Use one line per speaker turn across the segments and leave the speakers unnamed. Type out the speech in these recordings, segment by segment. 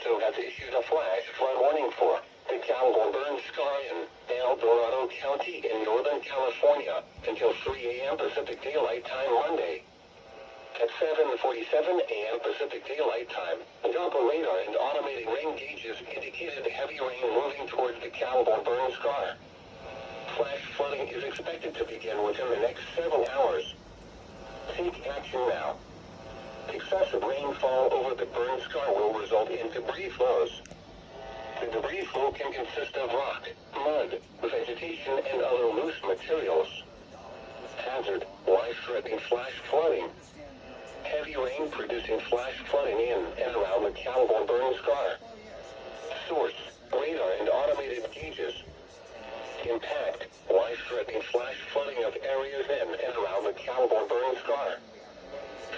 Sacramento has issued a flash flood warning for the Caldor Burn Scar in Dorado County in Northern California until 3 a.m. Pacific Daylight Time Monday. At 7:47 a.m. Pacific Daylight Time, Doppler radar and automated rain gauges indicated heavy rain moving towards the Caldor Burn Scar. Flash flooding is expected to begin within the next several hours. Take action now. Excessive rainfall over the burn scar will result in debris flows. The debris flow can consist of rock, mud, vegetation, and other loose materials. Hazard: life-threatening flash flooding. Heavy rain producing flash flooding in and around the Caldor Burn Scar. Source: radar and automated gauges. Impact: life-threatening flash flooding of areas in and around the Caldor Burn Scar.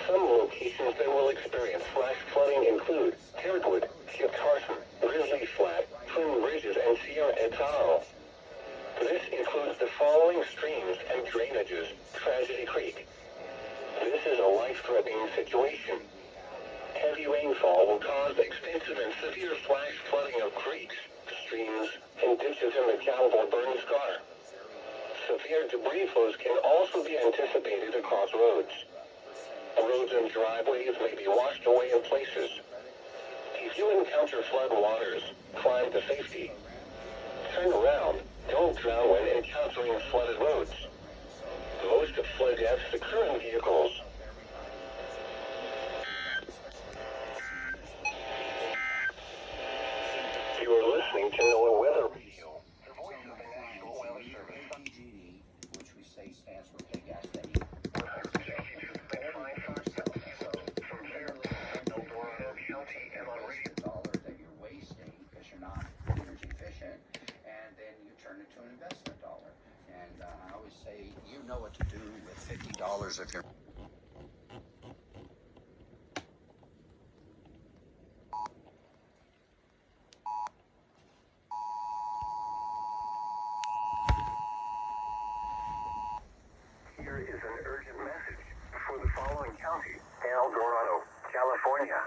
Some locations that will experience flash flooding include Hardwood, Kip Carson, Grizzly Flat, Twin Bridges, and Sierra et al. This includes the following streams and drainages: Tragedy Creek. This is a life-threatening situation. Heavy rainfall will cause extensive and severe flash flooding of creeks, streams, and ditches in the Caldor Burn Scar. Severe debris flows can also be anticipated across roads. Roads and driveways may be washed away in places. If you encounter flood waters, climb to safety. Turn around, don't drown when encountering flooded roads. Most flood deaths occur in vehicles. You are listening to NOAA Weather Radio, the voice of the National Weather Service.
PG, which we say stands for pay gas station. $1 that you're wasting because you're not energy efficient, and then you turn it to an investment dollar. And I always say, you know what to do with $50 if you're
Here is an urgent message for the following county: Dorado, California.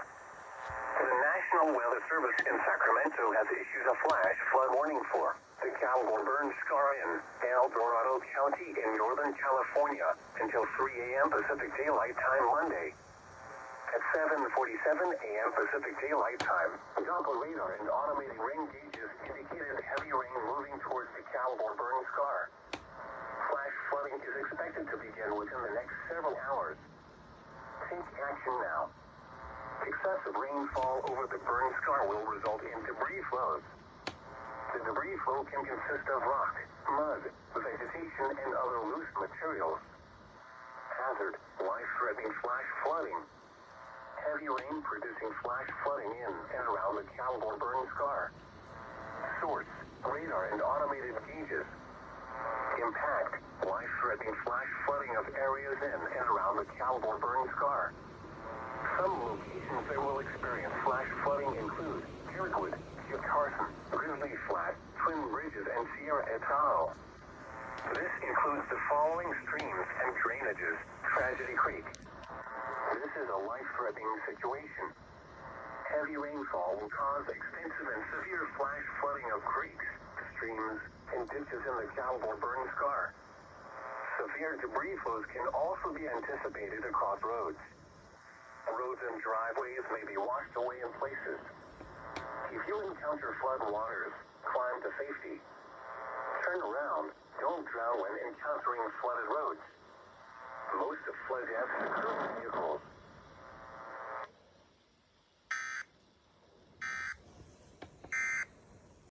The National Weather Service in Sacramento has issued a flash flood warning for the Caldor Burn Scar in Dorado County in Northern California until 3 a.m. Pacific Daylight Time Monday. At 7:47 a.m. Pacific Daylight Time, Doppler radar and automated rain gauges indicated heavy rain moving towards the Caldor Burn Scar. Flash flooding is expected to begin within the next several hours. Take action now. Excessive rainfall over the burn scar will result in debris flows. The debris flow can consist of rock, mud, vegetation, and other loose materials. Hazard: life-threatening flash flooding. Heavy rain producing flash flooding in and around the Caldor Burn Scar. Source: radar and automated gauges. Impact: life-threatening flash flooding of areas in and around the Caldor Burn Scar. Some locations that will experience flash flooding include Hardwood, Kip Carson, Grizzly Flat, Twin Bridges, and Sierra et al. This includes the following streams and drainages: Tragedy Creek. This is a life-threatening situation. Heavy rainfall will cause extensive and severe flash flooding of creeks, streams, and ditches in the Caldor Burn Scar. Severe debris flows can also be anticipated across roads. Roads and driveways may be washed away in places. If you encounter flood waters, climb to safety. Turn around, don't drown when encountering flooded roads. Most flood deaths occur in vehicles.